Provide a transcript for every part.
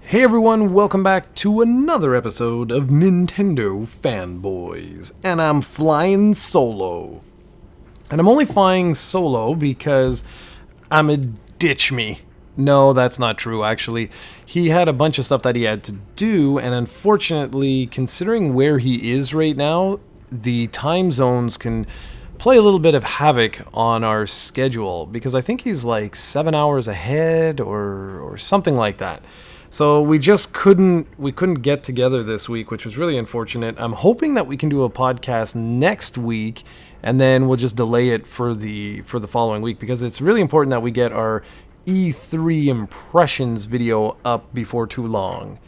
Hey everyone, welcome back to another episode of Nintendo Fanboyz, and I'm flying solo. And I'm only flying solo because I'm a ditch me. No, that's not true, actually. He had a bunch of stuff that he had to do, and unfortunately, considering where he is right now, the time zones can play a little bit of havoc on our schedule, because I think he's like 7 hours ahead or something like that. So we just couldn't get together this week, which was really unfortunate. I'm hoping that we can do a podcast next week, and then we'll just delay it for the following week, because it's really important that we get our E3 impressions video up before too long.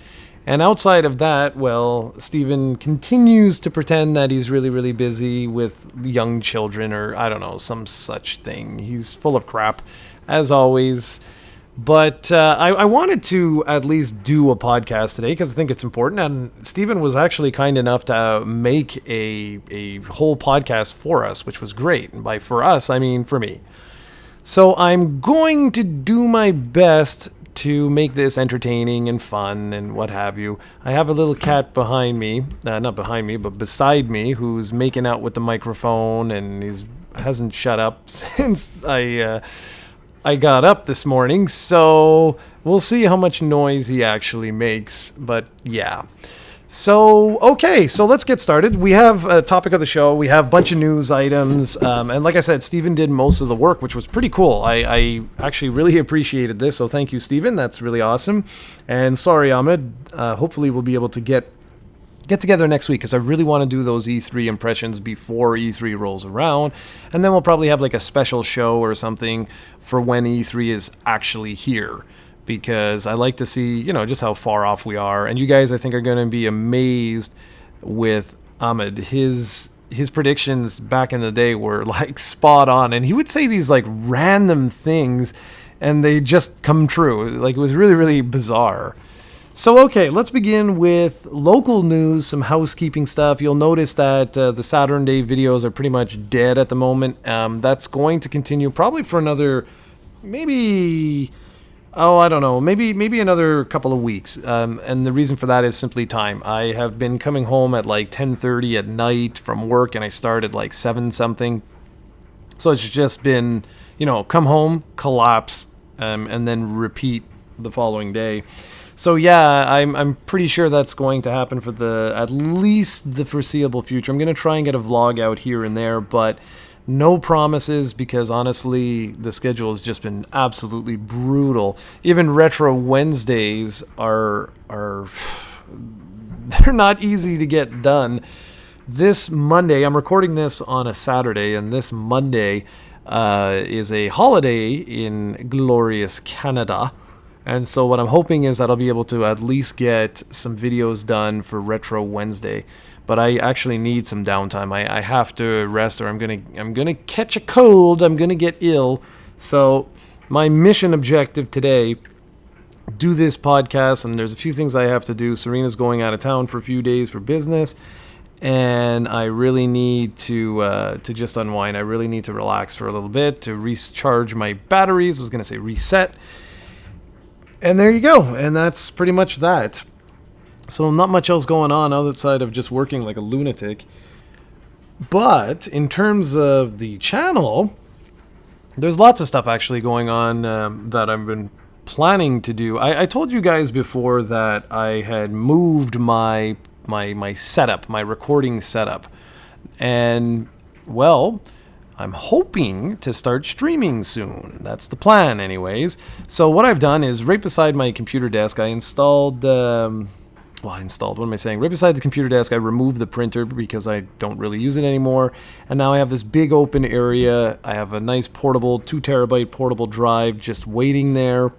And outside of that, well, Steven continues to pretend that he's really, really busy with young children, or I don't know, some such thing. He's full of crap, as always. But I wanted to at least do a podcast today because I think it's important. And Steven was actually kind enough to make a whole podcast for us, which was great. And by for us, I mean for me. So I'm going to do my best to make this entertaining and fun and what have you. I have a little cat behind me, not behind me, but beside me, who's making out with the microphone, and he hasn't shut up since I got up this morning, so we'll see how much noise he actually makes, but yeah. So, okay, so let's get started. We have a topic of the show. We have a bunch of news items, and like I said, Steven did most of the work, which was pretty cool. I actually really appreciated this, so thank you, Steven. That's really awesome. And sorry, Ahmed. Hopefully we'll be able to get together next week, because I really want to do those E3 impressions before E3 rolls around, and then we'll probably have like a special show or something for when E3 is actually here, because I like to see, just how far off we are. And you guys, I think, are going to be amazed with Ahmed. His predictions back in the day were like spot on, and he would say these like random things and they just come true. Like, it was really, really bizarre. So, okay, let's begin with local news, some housekeeping stuff. You'll notice that the Saturn Day videos are pretty much dead at the moment. That's going to continue probably for another, maybe another couple of weeks. And the reason for that is simply time. I have been coming home at like 10:30 at night from work, and I start at like 7 something. So it's just been, come home, collapse, and then repeat the following day. So yeah, I'm pretty sure that's going to happen for at least the foreseeable future. I'm going to try and get a vlog out here and there, but no promises, because honestly, the schedule has just been absolutely brutal. Even Retro Wednesdays are they're not easy to get done. This Monday, I'm recording this on a Saturday, and this Monday is a holiday in glorious Canada. And so what I'm hoping is that I'll be able to at least get some videos done for Retro Wednesday. But I actually need some downtime. I have to rest, or I'm gonna catch a cold. I'm gonna get ill. So my mission objective today, do this podcast, and there's a few things I have to do. Serena's going out of town for a few days for business, and I really need to just unwind. I really need to relax for a little bit, to recharge my batteries. I was gonna say reset. And there you go, and that's pretty much that. So not much else going on outside of just working like a lunatic. But in terms of the channel, there's lots of stuff actually going on that I've been planning to do. I told you guys before that I had moved my setup, my recording setup. And, well, I'm hoping to start streaming soon. That's the plan anyways. So what I've done is right beside my computer desk, I installed, what am I saying? Right beside the computer desk, I removed the printer because I don't really use it anymore. And now I have this big open area. I have a nice portable, 2 terabyte portable drive just waiting there.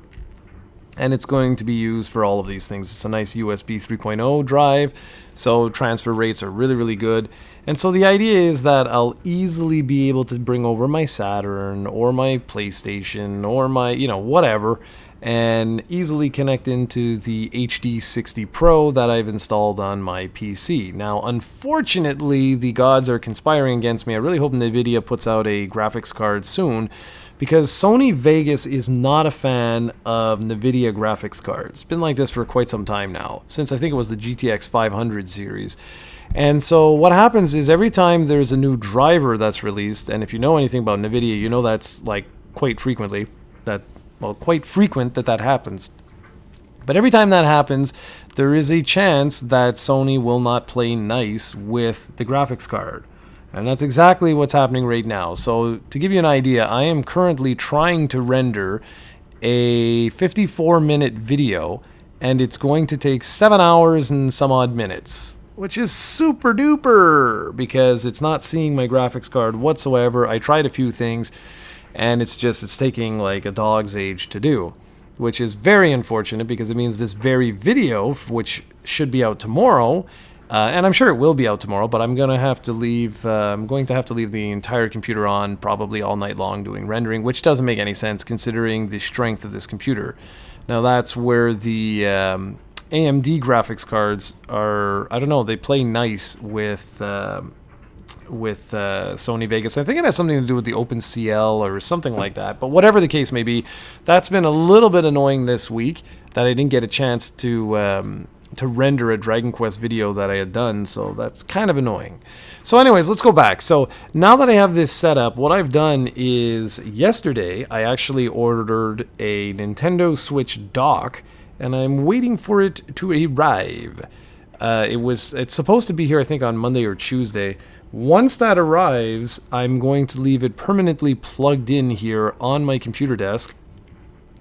And it's going to be used for all of these things. It's a nice USB 3.0 drive, so transfer rates are really, really good. And so the idea is that I'll easily be able to bring over my Saturn or my PlayStation or my, whatever, and easily connect into the HD60 Pro that I've installed on my PC. Now, unfortunately, the gods are conspiring against me. I really hope NVIDIA puts out a graphics card soon, because Sony Vegas is not a fan of NVIDIA graphics cards. It's been like this for quite some time now, since I think it was the GTX 500 series. And so what happens is every time there's a new driver that's released, and if you know anything about NVIDIA, you know that's like quite frequent that happens. But every time that happens, there is a chance that Sony will not play nice with the graphics card. And that's exactly what's happening right now. So to give you an idea, I am currently trying to render a 54-minute video, and it's going to take 7 hours and some odd minutes, which is super duper because it's not seeing my graphics card whatsoever. I tried a few things, and it's taking like a dog's age to do, which is very unfortunate because it means this very video, which should be out tomorrow, and I'm sure it will be out tomorrow, but I'm going to have to leave the entire computer on probably all night long doing rendering, which doesn't make any sense considering the strength of this computer. Now that's where the AMD graphics cards are, I don't know, they play nice with Sony Vegas. I think it has something to do with the OpenCL or something like that. But whatever the case may be, that's been a little bit annoying this week that I didn't get a chance to render a Dragon Quest video that I had done. So that's kind of annoying. So anyways, let's go back. So now that I have this set up, what I've done is yesterday I actually ordered a Nintendo Switch dock, and I'm waiting for it to arrive. It's supposed to be here, I think, on Monday or Tuesday. Once that arrives, I'm going to leave it permanently plugged in here on my computer desk.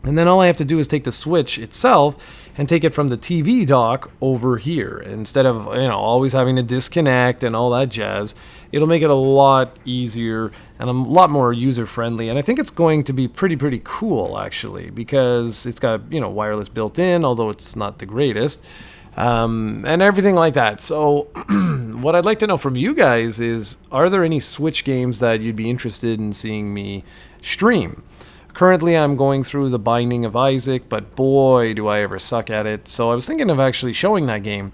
And then all I have to do is take the Switch itself and take it from the TV dock over here. Instead of, always having to disconnect and all that jazz, it'll make it a lot easier and a lot more user-friendly. And I think it's going to be pretty cool, actually, because it's got, wireless built in, although it's not the greatest. And everything like that. So what I'd like to know from you guys is, are there any Switch games that you'd be interested in seeing me stream? Currently, I'm going through The Binding of Isaac, but boy, do I ever suck at it. So I was thinking of actually showing that game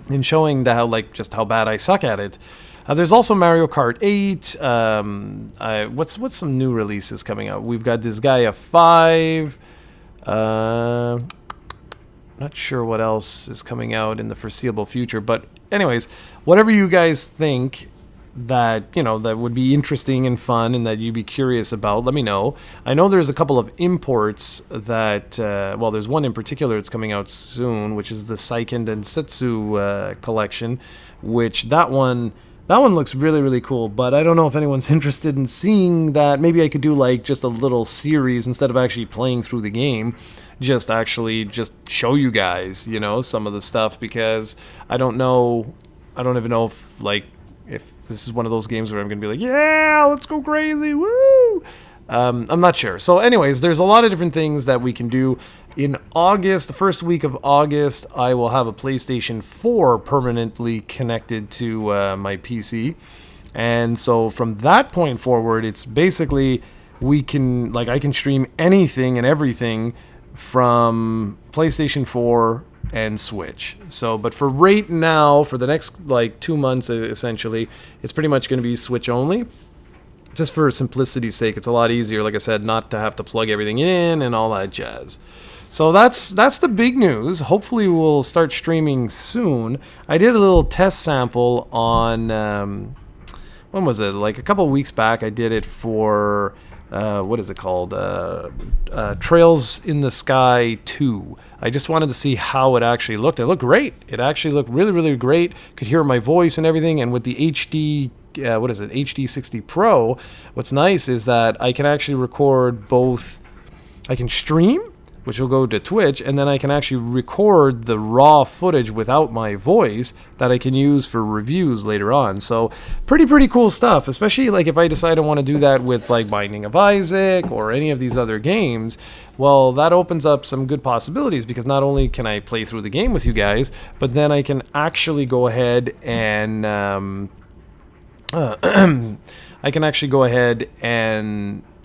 and showing just how bad I suck at it. There's also Mario Kart 8. What's some new releases coming out? We've got Disgaea 5. Not sure what else is coming out in the foreseeable future, but anyways, whatever you guys think that that would be interesting and fun and that you'd be curious about, let me know. I know there's a couple of imports that there's one in particular that's coming out soon, which is the Seiken Densetsu collection, which that one looks really cool, but I don't know if anyone's interested in seeing that. Maybe I could do just a little series instead of actually playing through the game. Just show you guys, some of the stuff, because I don't even know if this is one of those games where I'm going to be like, yeah, let's go crazy, woo! I'm not sure. So anyways, there's a lot of different things that we can do. In August, the first week of August, I will have a PlayStation 4 permanently connected to my PC. And so from that point forward, it's basically I can stream anything and everything from PlayStation 4 and Switch. So, but for right now, for the next 2 months, essentially, it's pretty much going to be Switch only. Just for simplicity's sake, it's a lot easier, like I said, not to have to plug everything in and all that jazz. So that's the big news. Hopefully we'll start streaming soon. I did a little test sample on, when was it? A couple of weeks back, I did it for, what is it called? Trails in the Sky 2. I just wanted to see how it actually looked. It looked great. It actually looked really great. Could hear my voice and everything, and with the HD HD60 Pro, what's nice is that I can actually record both. I can stream, which will go to Twitch, and then I can actually record the raw footage without my voice that I can use for reviews later on. So pretty cool stuff, especially if I decide I want to do that with Binding of Isaac or any of these other games. Well, that opens up some good possibilities, because not only can I play through the game with you guys, but then I can actually go ahead and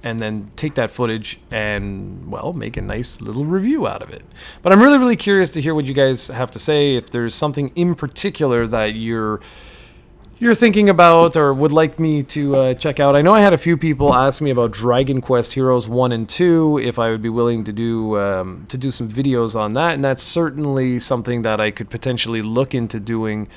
and then take that footage and, make a nice little review out of it. But I'm really curious to hear what you guys have to say. If there's something in particular that you're you're thinking about or would like me to check out. I know I had a few people ask me about Dragon Quest Heroes 1 and 2, if I would be willing to do some videos on that, and that's certainly something that I could potentially look into doing,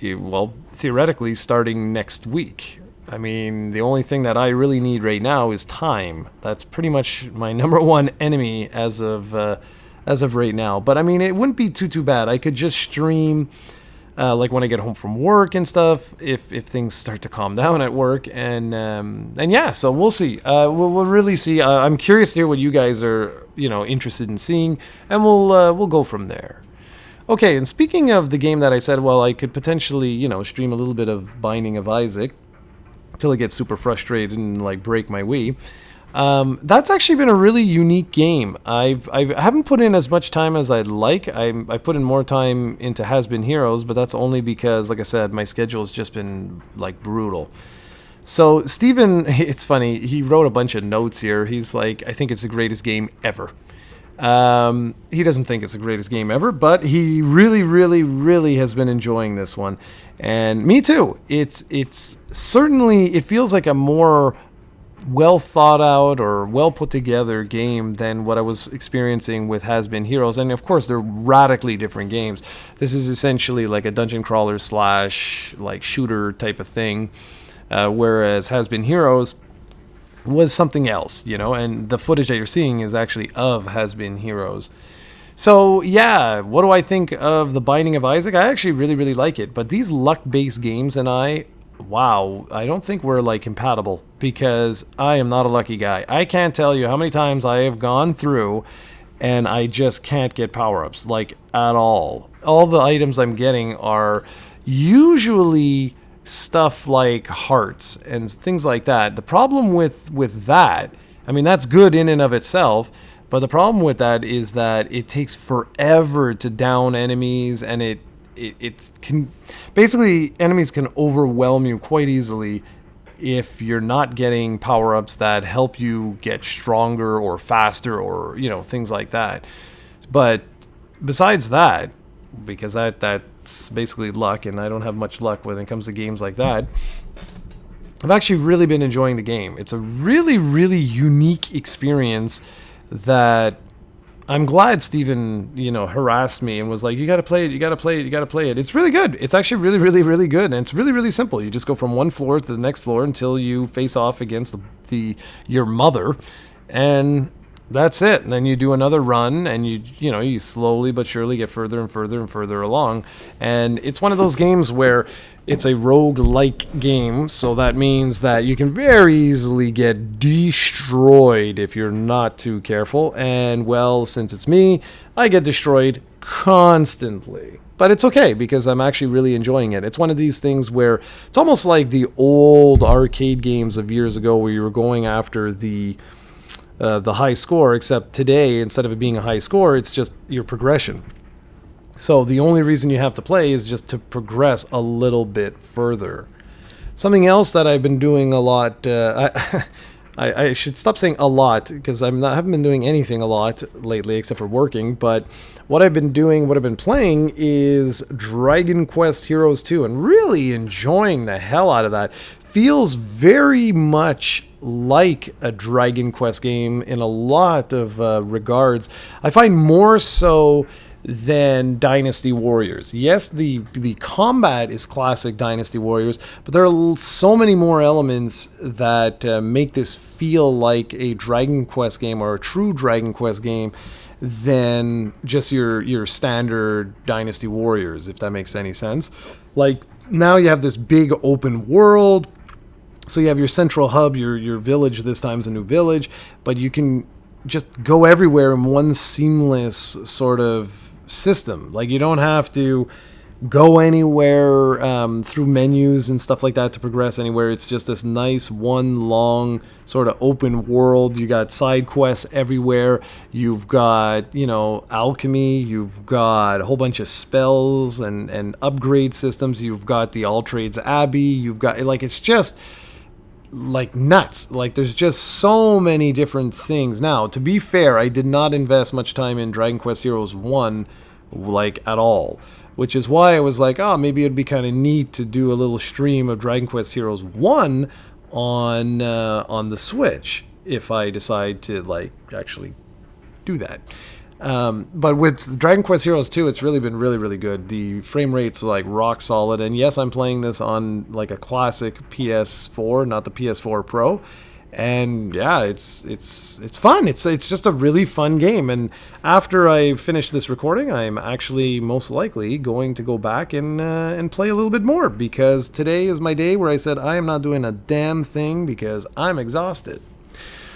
well, theoretically, starting next week. I mean, the only thing that I really need right now is time. That's pretty much my number one enemy as of right now. But I mean, it wouldn't be too bad. I could just stream like when I get home from work and stuff, if things start to calm down at work, and yeah, so we'll see. We'll really see. I'm curious to hear what you guys are, interested in seeing, and we'll go from there. Okay, and speaking of the game that I said, well, I could potentially, stream a little bit of Binding of Isaac till I get super frustrated and like break my Wii. That's actually been a really unique game. I haven't put in as much time as I'd like. I put in more time into Has Been Heroes, but that's only because, like I said, my schedule has just been like brutal. So Steven, it's funny, he wrote a bunch of notes here. He's like, I think it's the greatest game ever. He doesn't think it's the greatest game ever, but he really has been enjoying this one. And me too. It's certainly, it feels like a more well thought out or well put together game than what I was experiencing with Has Been Heroes. And of course, they're radically different games. This is essentially like a dungeon crawler slash like shooter type of thing, whereas Has Been Heroes was something else, and the footage that you're seeing is actually of Has Been Heroes. So yeah, what do I think of the Binding of Isaac? I actually really like it, but these luck-based games and I don't think we're like compatible, because I am not a lucky guy. I can't tell you how many times I have gone through and I just can't get power-ups, like at all. All the items I'm getting are usually stuff like hearts and things like that. The problem with that, I mean, that's good in and of itself, but the problem with that is that it takes forever to down enemies, and it can basically, enemies can overwhelm you quite easily if you're not getting power-ups that help you get stronger or faster or things like that. But besides that, because that's basically luck, and I don't have much luck when it comes to games like that, I've actually really been enjoying the game. It's a really unique experience that I'm glad Steven, harassed me and was like, you got to play it, you got to play it, you got to play it. It's really good. It's actually really good, and it's really simple. You just go from one floor to the next floor until you face off against your mother, and that's it. And then you do another run, and you slowly but surely get further and further along. And it's one of those games where it's a rogue-like game, so that means that you can very easily get destroyed if you're not too careful. And well, since it's me, I get destroyed constantly. But it's okay, because I'm actually really enjoying it. It's one of these things where it's almost like the old arcade games of years ago, where you were going after the high score, except today, instead of it being a high score, it's just your progression. So the only reason you have to play is just to progress a little bit further. Something else that I've been doing a lot, I should stop saying a lot, because I haven't been doing anything a lot lately except for working, but what I've been playing is Dragon Quest Heroes 2, and really enjoying the hell out of that. Feels very much like a Dragon Quest game in a lot of regards. I find more so than Dynasty Warriors. Yes, the combat is classic Dynasty Warriors, but there are so many more elements that make this feel like a Dragon Quest game, or a true Dragon Quest game, than just your standard Dynasty Warriors, if that makes any sense. Like, now you have this big open world, so you have your central hub, your village. This time's a new village, but you can just go everywhere in one seamless sort of system. Like, you don't have to go anywhere through menus and stuff like that to progress anywhere. It's just this nice one long sort of open world. You got side quests everywhere. You've got, alchemy. You've got a whole bunch of spells and upgrade systems. You've got the All Trades Abbey. You've got, like, it's just like nuts. Like, there's just so many different things. Now, to be fair, I did not invest much time in Dragon Quest Heroes 1, like, at all. which is why I was like, oh, maybe it'd be kind of neat to do a little stream of Dragon Quest Heroes 1 on the Switch if I decide to like actually do that. But with Dragon Quest Heroes 2, it's really been really, really good. The frame rates are like rock solid, and yes, I'm playing this on like a classic PS4, not the PS4 Pro. And yeah, it's fun. It's just a really fun game. And after I finish this recording, I'm actually most likely going to go back and play a little bit more, because today is my day where I said I am not doing a damn thing because I'm exhausted.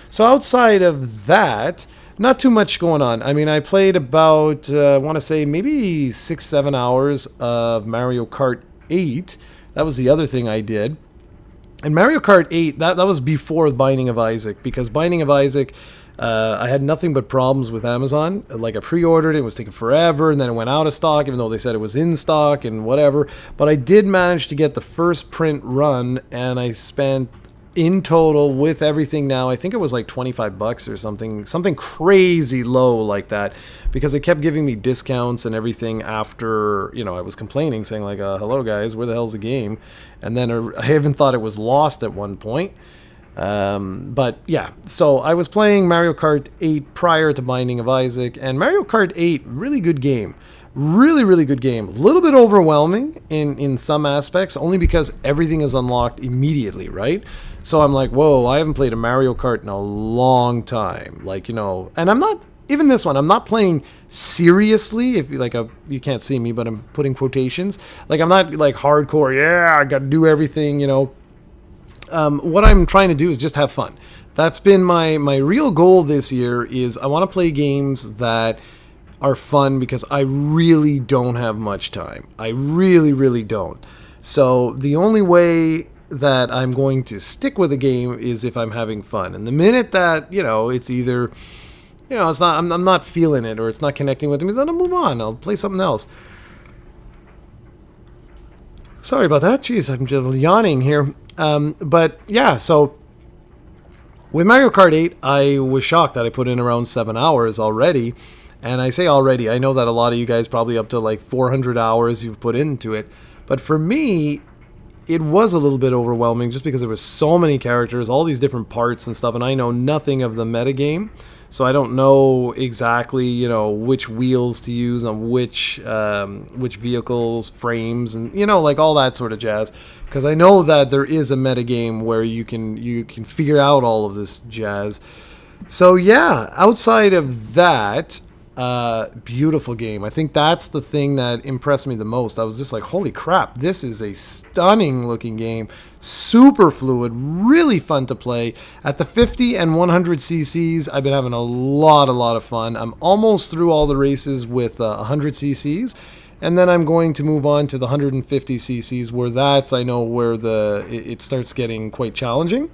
So outside of that, not too much going on. I mean, I played about, I want to say maybe 6-7 hours of Mario Kart 8. That was the other thing I did. And Mario Kart 8, that was before Binding of Isaac, because Binding of Isaac, I had nothing but problems with Amazon. Like, I pre-ordered it, it was taking forever, and then it went out of stock, even though they said it was in stock and whatever. But I did manage to get the first print run, and I spent, in total, with everything now, I think it was like $25 or something crazy low like that, because it kept giving me discounts and everything after, I was complaining, saying like, hello guys, where the hell's the game? And then I even thought it was lost at one point. But yeah, so I was playing Mario Kart 8 prior to Binding of Isaac, and Mario Kart 8, really good game. Really, really good game. A little bit overwhelming in some aspects, only because everything is unlocked immediately, right? So I'm like, whoa, I haven't played a Mario Kart in a long time. Like, and I'm not, even this one, I'm not playing seriously. If you can't see me, but I'm putting quotations. Like, I'm not like hardcore, yeah, I got to do everything, What I'm trying to do is just have fun. That's been my real goal this year, is I want to play games that are fun, because I really don't have much time. I really, really don't. So the only way that I'm going to stick with a game is if I'm having fun. And the minute that, it's either, it's not, I'm not feeling it, or it's not connecting with me, then I'll move on. I'll play something else. Sorry about that. Jeez, I'm just yawning here. But yeah, so with Mario Kart 8, I was shocked that I put in around 7 hours already. And I say already, I know that a lot of you guys, probably up to like 400 hours you've put into it. But for me, it was a little bit overwhelming, just because there was so many characters, all these different parts and stuff, and I know nothing of the metagame. So I don't know exactly, which wheels to use on which vehicles, frames, and like all that sort of jazz. Because I know that there is a metagame where you can figure out all of this jazz. So yeah, outside of that, beautiful game. I think that's the thing that impressed me the most. I was just like, holy crap, this is a stunning looking game. Super fluid, really fun to play. At the 50 and 100 cc's, I've been having a lot of fun. I'm almost through all the races with 100 cc's. And then I'm going to move on to the 150 cc's, where I know where it starts getting quite challenging.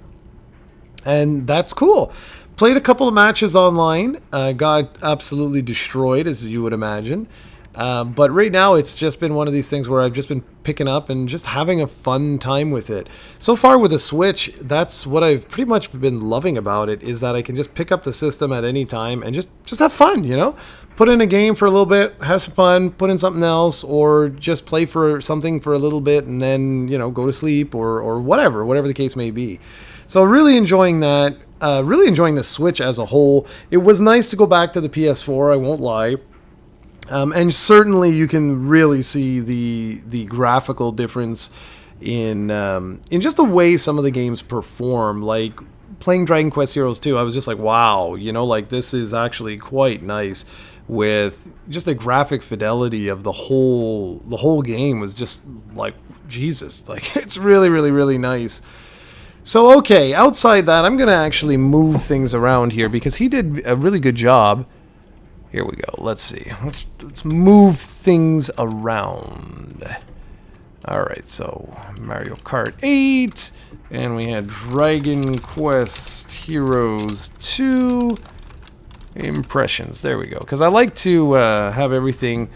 And that's cool. Played a couple of matches online, got absolutely destroyed, as you would imagine. But right now, it's just been one of these things where I've just been picking up and just having a fun time with it. So far with the Switch, that's what I've pretty much been loving about it, is that I can just pick up the system at any time and just have fun, Put in a game for a little bit, have some fun, put in something else, or just play for something for a little bit and then, go to sleep or whatever the case may be. So really enjoying that. Really enjoying the Switch as a whole. It was nice to go back to the PS4, I won't lie. And certainly you can really see the graphical difference in just the way some of the games perform. Like playing Dragon Quest Heroes 2, I was just like, wow, this is actually quite nice, with just the graphic fidelity of the whole game was just like, Jesus, like it's really, really, really nice. So, okay, outside that, I'm going to actually move things around here, because he did a really good job. Here we go. Let's see. Let's move things around. All right, so Mario Kart 8, and we had Dragon Quest Heroes 2 impressions. There we go. Because I like to have everything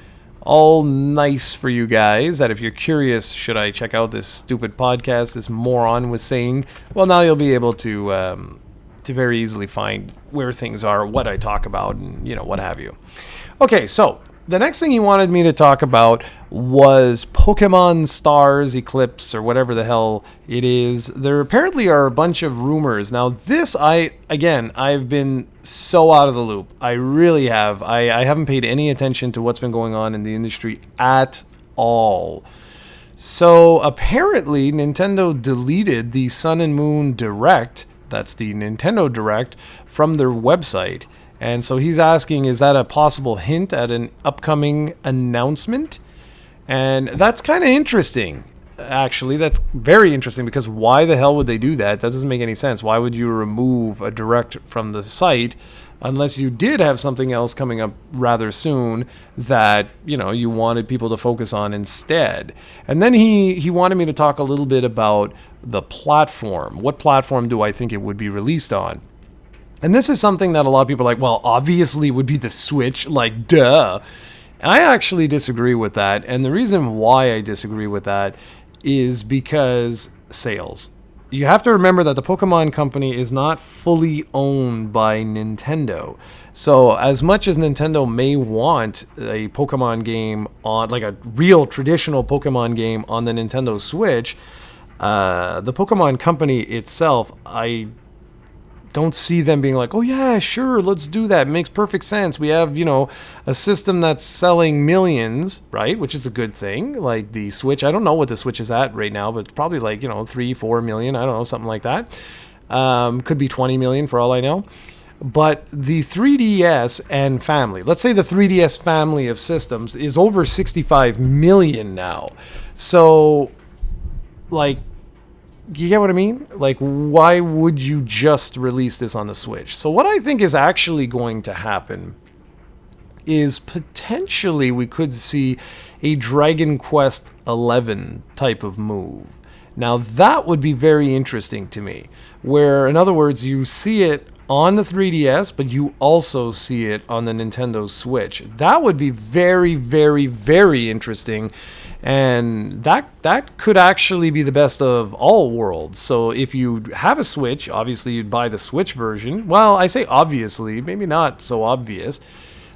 all nice for you guys, that if you're curious, should I check out this stupid podcast this moron was saying, well, now you'll be able to very easily find where things are, what I talk about, and what have you. Okay, so the next thing he wanted me to talk about was Pokemon Stars, Eclipse, or whatever the hell it is. There apparently are a bunch of rumors. Now, this, I've been so out of the loop. I really have. I haven't paid any attention to what's been going on in the industry at all. So, apparently, Nintendo deleted the Sun and Moon Direct, that's the Nintendo Direct, from their website. And so he's asking, is that a possible hint at an upcoming announcement? And that's kind of interesting, actually. That's very interesting, because why the hell would they do that? That doesn't make any sense. Why would you remove a direct from the site unless you did have something else coming up rather soon that, you wanted people to focus on instead? And then he wanted me to talk a little bit about the platform. What platform do I think it would be released on? And this is something that a lot of people are like, well, obviously it would be the Switch, like, duh. I actually disagree with that, and the reason why I disagree with that is because sales. You have to remember that the Pokemon Company is not fully owned by Nintendo. So as much as Nintendo may want a Pokemon game on, like a real traditional Pokemon game on the Nintendo Switch, the Pokemon Company itself, I don't see them being like, oh yeah, sure, let's do that. It makes perfect sense. We have, a system that's selling millions, right? Which is a good thing. Like the Switch, I don't know what the Switch is at right now, but it's probably like, 3-4 million. I don't know, something like that. Could be 20 million for all I know. But the 3DS and family, let's say the 3DS family of systems is over 65 million now. So, like, you get what I mean? Like, why would you just release this on the Switch? So what I think is actually going to happen is potentially we could see a Dragon Quest XI type of move. Now, that would be very interesting to me, where, in other words, you see it on the 3DS, but you also see it on the Nintendo Switch. That would be very, very, very interesting. And that could actually be the best of all worlds. So if you have a Switch, obviously you'd buy the Switch version. Well, I say obviously, maybe not so obvious.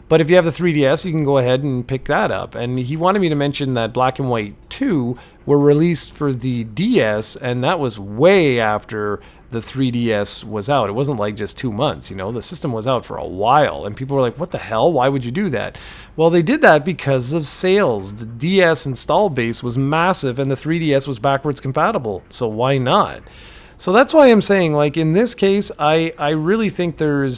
But if you have the 3DS, you can go ahead and pick that up. And he wanted me to mention that Black and White 2 were released for the DS, and that was way after the 3DS was out. It wasn't like just 2 months, the system was out for a while, and people were like, what the hell? Why would you do that? Well, they did that because of sales. The DS install base was massive, and the 3DS was backwards compatible, so why not? So that's why I'm saying, like, in this case, I really think there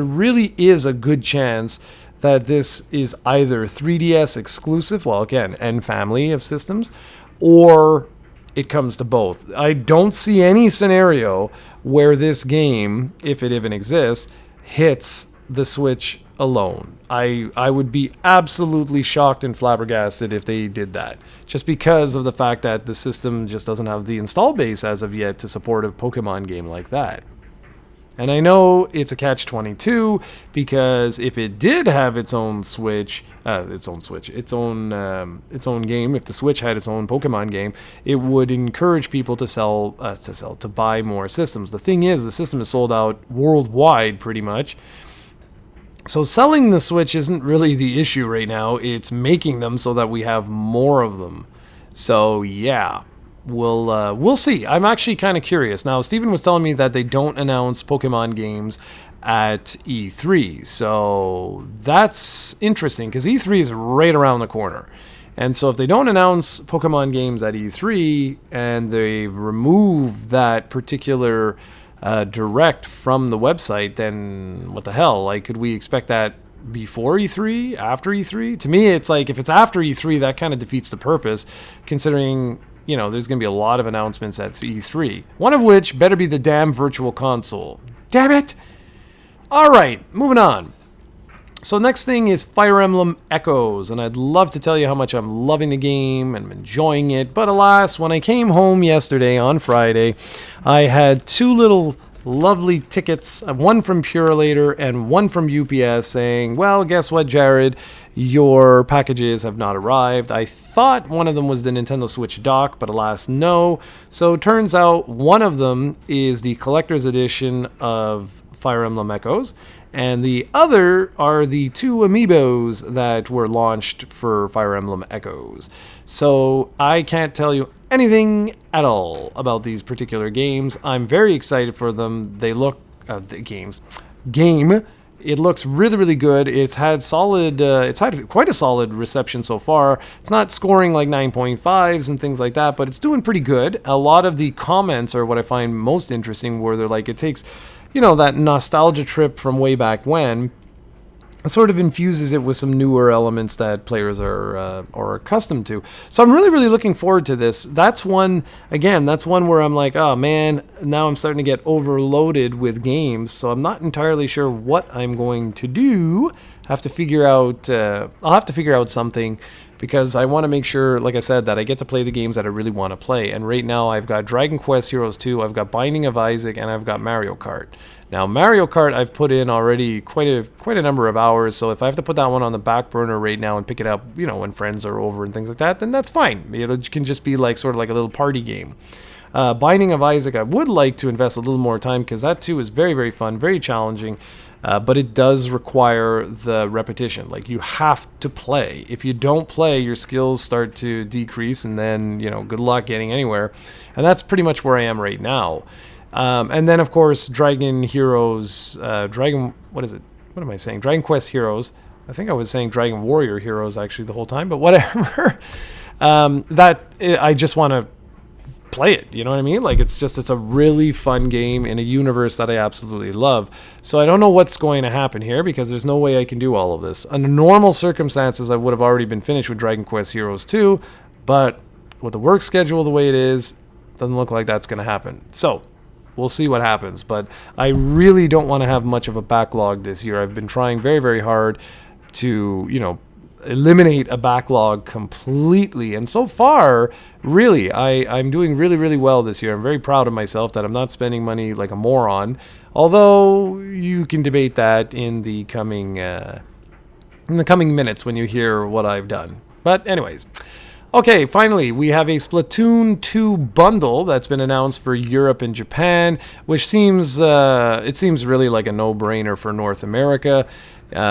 really is a good chance that this is either 3DS exclusive, well, again, and family of systems, or it comes to both. I don't see any scenario where this game, if it even exists, hits the Switch alone. I would be absolutely shocked and flabbergasted if they did that, just because of the fact that the system just doesn't have the install base as of yet to support a Pokemon game like that. And I know it's a catch-22, because if it did have its own Switch, its own game, if the Switch had its own Pokemon game, it would encourage people to buy more systems. The thing is, the system is sold out worldwide pretty much. So selling the Switch isn't really the issue right now. It's making them so that we have more of them. So yeah. We'll see. I'm actually kind of curious. Now, Steven was telling me that they don't announce Pokemon games at E3. So that's interesting, because E3 is right around the corner. And so if they don't announce Pokemon games at E3 and they remove that particular direct from the website, then what the hell? Like, could we expect that before E3? After E3? To me, it's like, if it's after E3, that kind of defeats the purpose, considering there's going to be a lot of announcements at E3. One of which better be the damn Virtual Console. Damn it! Alright, moving on. So next thing is Fire Emblem Echoes, and I'd love to tell you how much I'm loving the game and I'm enjoying it, but alas, when I came home yesterday on Friday, I had two little lovely tickets, one from Purelator and one from UPS, saying, well, guess what, Jarrod? Your packages have not arrived. I thought one of them was the Nintendo Switch dock, but alas, no. So it turns out one of them is the collector's edition of Fire Emblem Echoes, and the other are the 2 amiibos that were launched for Fire Emblem Echoes. So I can't tell you anything at all about these particular games. I'm very excited for them. They look game. It looks really, really good. It's had quite a solid reception so far. It's not scoring like 9.5s and things like that, but it's doing pretty good. A lot of the comments are what I find most interesting, where they're like, it takes, that nostalgia trip from way back when, sort of infuses it with some newer elements that players are accustomed to. So I'm really, really looking forward to this. That's one where I'm like, oh man, now I'm starting to get overloaded with games, so I'm not entirely sure what I'm going to do. I'll have to figure out something, because I want to make sure, like I said, that I get to play the games that I really want to play. And right now I've got Dragon Quest Heroes 2, I've got Binding of Isaac, and I've got Mario Kart. Now, Mario Kart, I've put in already quite a number of hours, so if I have to put that one on the back burner right now and pick it up, when friends are over and things like that, then that's fine. It can just be like sort of like a little party game. Binding of Isaac, I would like to invest a little more time, because that too is very, very fun, very challenging, but it does require the repetition. Like, you have to play. If you don't play, your skills start to decrease, and then, good luck getting anywhere. And that's pretty much where I am right now. And then, of course, Dragon Quest Heroes. I think I was saying Dragon Warrior Heroes, actually, the whole time, but whatever. I just want to play it, you know what I mean? Like, it's a really fun game in a universe that I absolutely love. So I don't know what's going to happen here, because there's no way I can do all of this. Under normal circumstances, I would have already been finished with Dragon Quest Heroes 2, but with the work schedule the way it is, doesn't look like that's going to happen. So we'll see what happens, but I really don't want to have much of a backlog this year. I've been trying very, very hard to, eliminate a backlog completely, and so far, really, I'm doing really, really well this year. I'm very proud of myself that I'm not spending money like a moron, although you can debate that in the coming minutes when you hear what I've done. But anyways. Okay, finally, we have a Splatoon 2 bundle that's been announced for Europe and Japan, which seems really like a no-brainer for North America.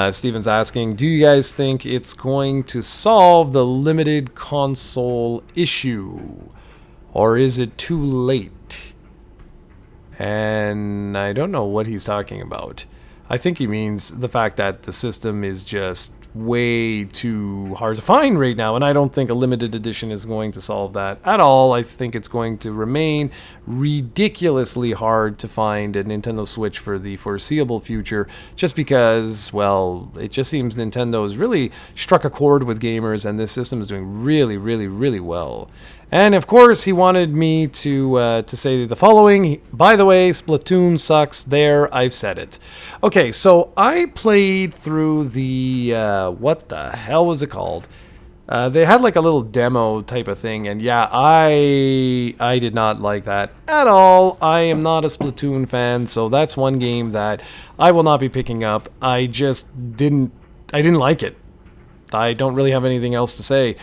Steven's asking, do you guys think it's going to solve the limited console issue? Or is it too late? And I don't know what he's talking about. I think he means the fact that the system is just way too hard to find right now, and I don't think a limited edition is going to solve that at all. I think it's going to remain ridiculously hard to find a Nintendo Switch for the foreseeable future, just because, well, it just seems Nintendo has really struck a chord with gamers, and this system is doing really, really, really well. And of course, he wanted me to say the following. By the way, Splatoon sucks. There, I've said it. Okay, so I played through the what the hell was it called? They had like a little demo type of thing, and yeah, I did not like that at all. I am not a Splatoon fan, so that's one game that I will not be picking up. I didn't like it. I don't really have anything else to say.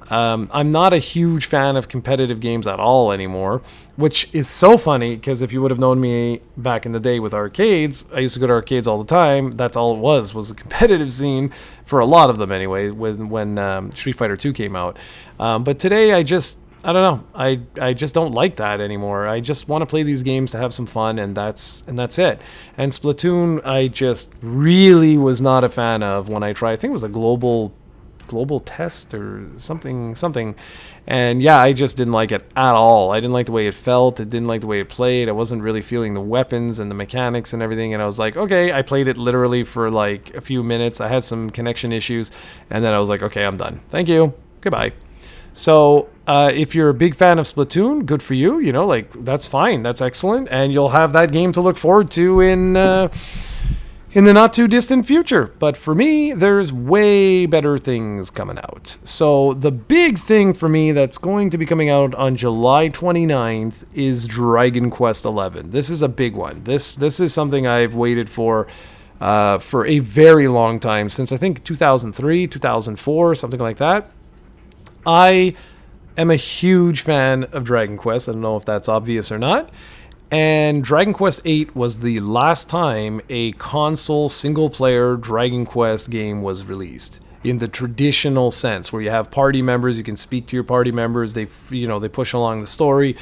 I'm not a huge fan of competitive games at all anymore, which is so funny, because if you would have known me back in the day with arcades, I used to go to arcades all the time. That's all it was a competitive scene for a lot of them anyway, when Street Fighter 2 came out. But today I don't know. I just don't like that anymore. I just want to play these games to have some fun, and that's it. And Splatoon, I just really was not a fan of when I tried. I think it was a global test or something, and yeah, I just didn't like it at all. I didn't like the way it felt. It didn't like the way it played. I wasn't really feeling the weapons and the mechanics and everything, and I was like, okay, I played it literally for like a few minutes. I had some connection issues, and then I was like, okay, I'm done. Thank you. Goodbye. So if you're a big fan of Splatoon, good for you. That's fine. That's excellent, and you'll have that game to look forward to in the not too distant future. But for me, there's way better things coming out. So the big thing for me that's going to be coming out on July 29th is Dragon Quest XI. This is a big one. This is something I've waited for a very long time, since I think 2003, 2004, something like that. I am a huge fan of Dragon Quest. I don't know if that's obvious or not. And Dragon Quest VIII was the last time a console single-player Dragon Quest game was released in the traditional sense, where you have party members, you can speak to your party members, they push along the story.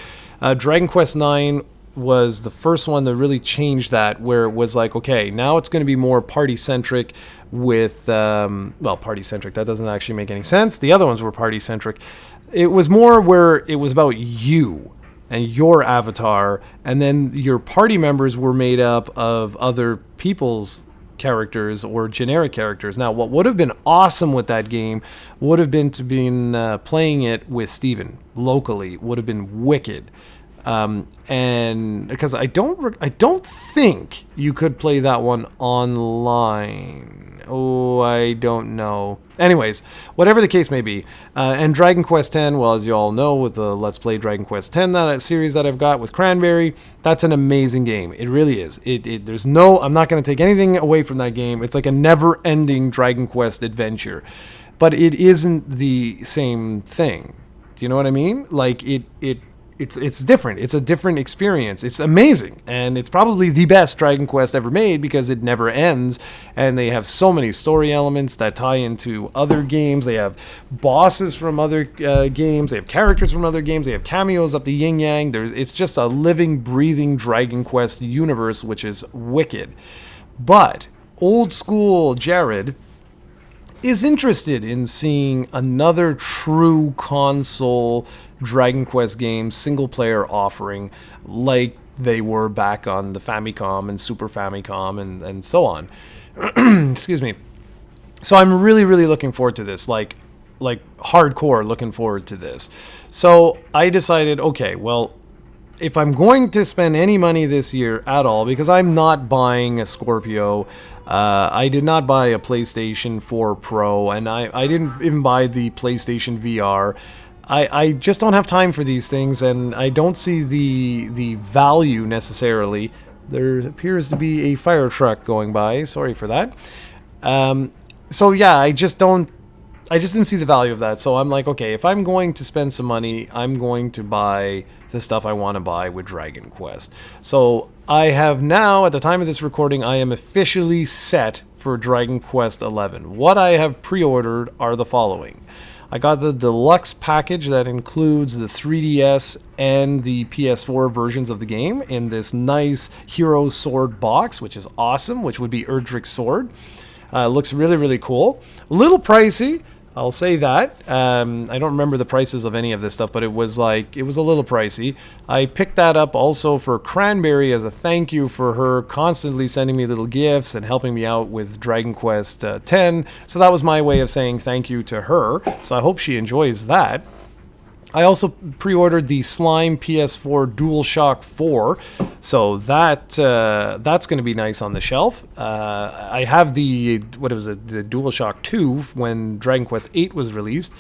Dragon Quest IX was the first one that really changed that, where it was like, okay, now it's going to be more party-centric with, party-centric, that doesn't actually make any sense. The other ones were party-centric. It was more where it was about you and your avatar, and then your party members were made up of other people's characters or generic characters. Now, what would have been awesome with that game would have been to be playing it with Steven locally. Would have been wicked. And because I don't think you could play that one online. Oh, I don't know. Anyways, whatever the case may be, and Dragon Quest X, well, as you all know, with the Let's Play Dragon Quest X that series that I've got with Cranberry, that's an amazing game. It really is. I'm not going to take anything away from that game. It's like a never-ending Dragon Quest adventure, but it isn't the same thing. Do you know what I mean? Like it's different. It's a different experience. It's amazing, and it's probably the best Dragon Quest ever made because it never ends, and they have so many story elements that tie into other games. They have bosses from other games. They have characters from other games. They have cameos up to yin yang. It's just a living, breathing Dragon Quest universe, which is wicked. But old school Jarrod is interested in seeing another true console Dragon Quest game, single-player offering, like they were back on the Famicom and Super Famicom and so on. Excuse me. So I'm really, really looking forward to this, like hardcore looking forward to this. So I decided, okay, well, if I'm going to spend any money this year at all, because I'm not buying a Scorpio, I did not buy a PlayStation 4 Pro, and I didn't even buy the PlayStation VR. I just don't have time for these things, and I don't see the value necessarily. There appears to be a fire truck going by. Sorry for that. So yeah, I just didn't see the value of that. So I'm like, okay, if I'm going to spend some money, I'm going to buy the stuff I want to buy with Dragon Quest. So I have now, at the time of this recording, I am officially set for Dragon Quest XI. What I have pre-ordered are the following. I got the deluxe package that includes the 3DS and the PS4 versions of the game in this nice Hero Sword box, which is awesome, which would be Erdrick's sword. Looks really, really cool. A little pricey, I'll say that. I don't remember the prices of any of this stuff, but it was a little pricey. I picked that up also for Cranberry as a thank you for her constantly sending me little gifts and helping me out with Dragon Quest X. So that was my way of saying thank you to her. So I hope she enjoys that. I also pre-ordered the Slime PS4 DualShock 4, so that's going to be nice on the shelf. I have the DualShock 2 when Dragon Quest VIII was released,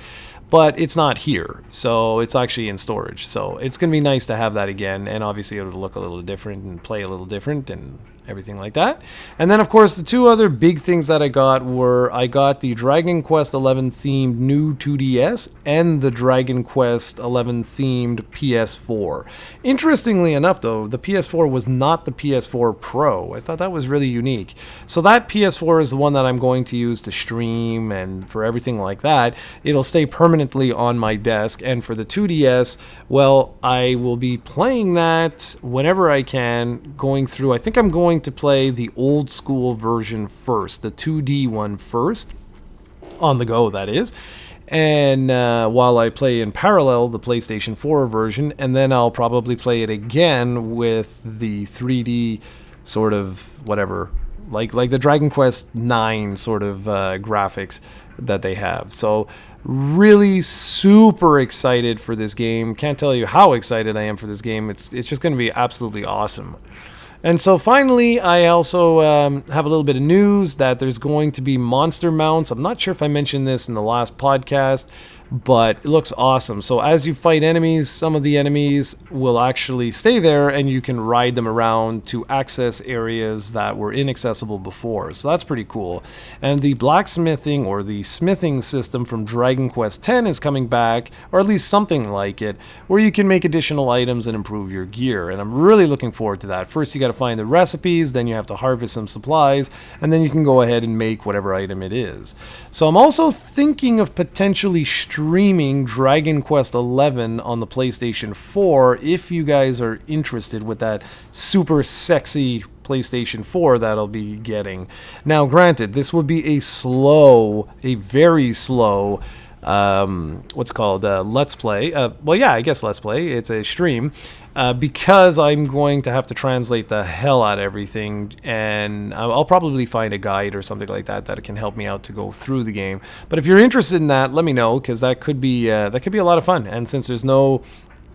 but it's not here, so it's actually in storage. So it's going to be nice to have that again, and obviously it'll look a little different and play a little different and everything like that. And then, of course, the two other big things that I got were I got the Dragon Quest XI themed new 2DS and the Dragon Quest XI themed PS4. Interestingly enough, though, the PS4 was not the PS4 Pro. I thought that was really unique. So that PS4 is the one that I'm going to use to stream and for everything like that. It'll stay permanently on my desk. And for the 2DS, well, I will be playing that whenever I can, going through. I think I'm going to play the old school version first, the 2D one first, on the go, that is. And while I play in parallel the PlayStation 4 version, and then I'll probably play it again with the 3D sort of whatever, like the Dragon Quest IX sort of graphics that they have. So really super excited for this game. Can't tell you how excited I am for this game. It's just going to be absolutely awesome. And so finally, I also have a little bit of news that there's going to be monster mounts. I'm not sure if I mentioned this in the last podcast, but it looks awesome. So as you fight enemies, some of the enemies will actually stay there, and you can ride them around to access areas that were inaccessible before. So that's pretty cool. And the blacksmithing or the smithing system from Dragon Quest X is coming back, or at least something like it, where you can make additional items and improve your gear. And I'm really looking forward to that. First, you got to find the recipes, then you have to harvest some supplies, and then you can go ahead and make whatever item it is. So I'm also thinking of potentially streaming Dragon Quest XI on the PlayStation 4 if you guys are interested with that super sexy PlayStation 4 that I'll be getting. Now, granted, this will be a very slow, Let's Play. Well, yeah, I guess Let's Play. It's a stream. Because I'm going to have to translate the hell out of everything, and I'll probably find a guide or something like that that can help me out to go through the game. But if you're interested in that, let me know, because that could be a lot of fun. And since there's no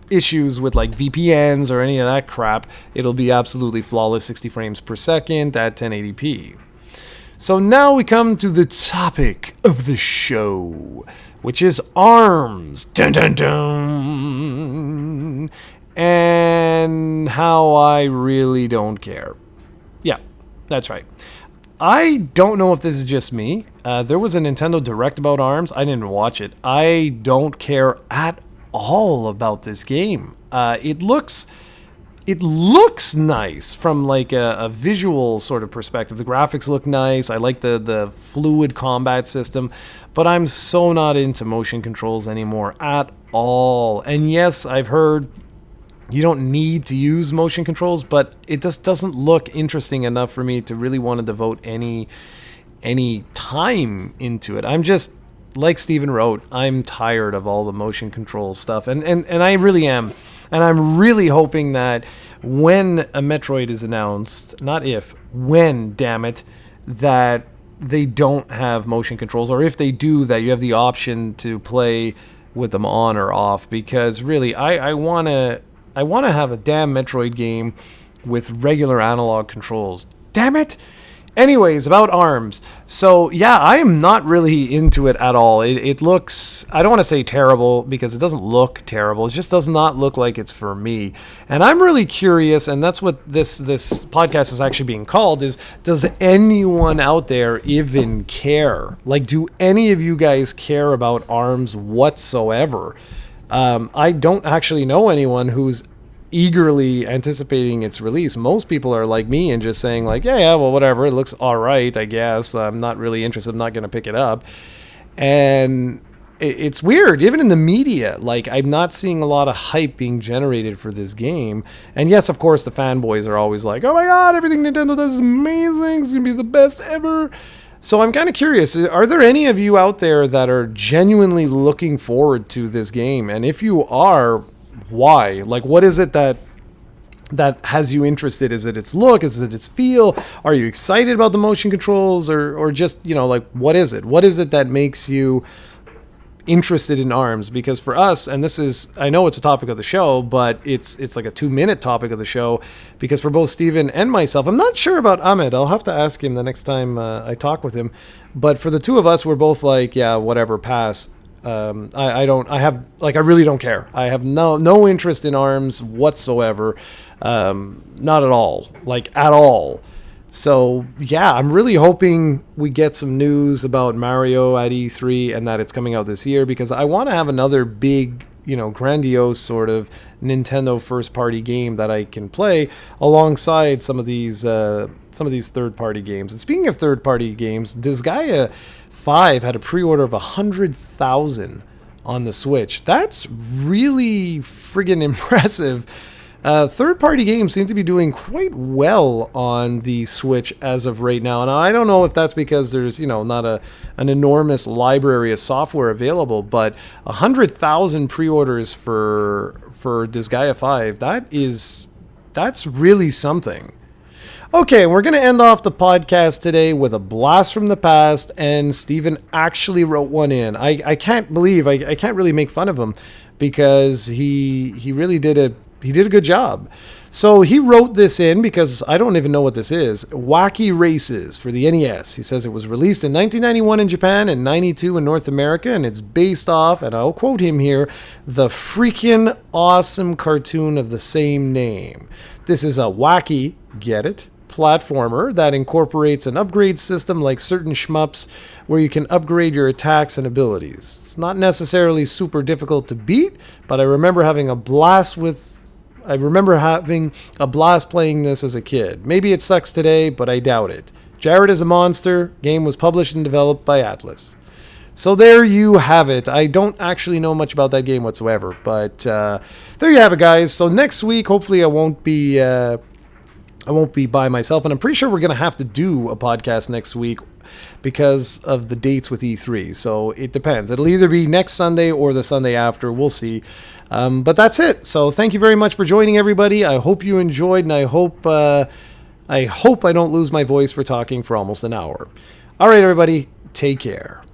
issues with like VPNs or any of that crap, it'll be absolutely flawless 60 frames per second at 1080p. So now we come to the topic of the show, which is ARMS. Dun dun dun. And how I really don't care. Yeah, that's right. I don't know if this is just me. There was a Nintendo Direct about ARMS. I didn't watch it. I don't care at all about this game. It looks nice from like a visual sort of perspective. The graphics look nice. I like the fluid combat system, but I'm so not into motion controls anymore at all. And yes, I've heard you don't need to use motion controls, but it just doesn't look interesting enough for me to really want to devote any time into it. I'm just, like Steven wrote, I'm tired of all the motion control stuff, and I really am. And I'm really hoping that when a Metroid is announced, not if, when, damn it, that they don't have motion controls, or if they do, that you have the option to play with them on or off, because really, I want to have a damn Metroid game with regular analog controls. Damn it! Anyways, about ARMS. So, yeah, I am not really into it at all. It looks, I don't want to say terrible, because it doesn't look terrible. It just does not look like it's for me. And I'm really curious, and that's what this podcast is actually being called, is does anyone out there even care? Like, do any of you guys care about ARMS whatsoever? I don't actually know anyone who's eagerly anticipating its release. Most people are like me and just saying like, yeah, well, whatever, it looks all right, I guess. I'm not really interested. I'm not going to pick it up. And it's weird, even in the media, like I'm not seeing a lot of hype being generated for this game. And yes, of course, the fanboys are always like, oh my God, everything Nintendo does is amazing. It's going to be the best ever. So I'm kind of curious, are there any of you out there that are genuinely looking forward to this game? And if you are, why? Like, what is it that has you interested? Is it its look? Is it its feel? Are you excited about the motion controls? Or just, you know, like, what is it? What is it that makes you interested in ARMS? Because for us, and this is, I know it's a topic of the show, but it's like a 2-minute topic of the show, because for both Steven and myself, I'm not sure about Ahmed. I'll have to ask him the next time I talk with him. But for the two of us, we're both like, yeah, whatever, pass. I really don't care. I have no interest in ARMS whatsoever. Not at all, like at all. So yeah, I'm really hoping we get some news about Mario at E3 and that it's coming out this year, because I want to have another big, you know, grandiose sort of Nintendo first party game that I can play alongside some of these third party games. And speaking of third party games, Disgaea 5 had a pre-order of 100,000 on the Switch. That's really friggin' impressive. Third-party games seem to be doing quite well on the Switch as of right now. And I don't know if that's because there's, you know, not an enormous library of software available, but 100,000 pre-orders for Disgaea 5, that's really something. Okay, we're going to end off the podcast today with a blast from the past, and Steven actually wrote one in. I can't believe, I can't really make fun of him, because he really did he did a good job. So he wrote this in because I don't even know what this is. Wacky Races for the NES. He says it was released in 1991 in Japan and 92 in North America, and it's based off, and I'll quote him here, the freaking awesome cartoon of the same name. This is a wacky, get it, platformer that incorporates an upgrade system like certain shmups where you can upgrade your attacks and abilities. It's not necessarily super difficult to beat, but I remember having a blast playing this as a kid. Maybe it sucks today, but I doubt it. Jarrod is a monster. Game was published and developed by Atlas. So there you have it. I don't actually know much about that game whatsoever, but there you have it, guys. So next week, hopefully I won't be by myself, and I'm pretty sure we're going to have to do a podcast next week because of the dates with E3. So it depends. It'll either be next Sunday or the Sunday after. We'll see. But that's it. So thank you very much for joining, everybody. I hope you enjoyed, and I hope I don't lose my voice for talking for almost an hour. All right, everybody, take care.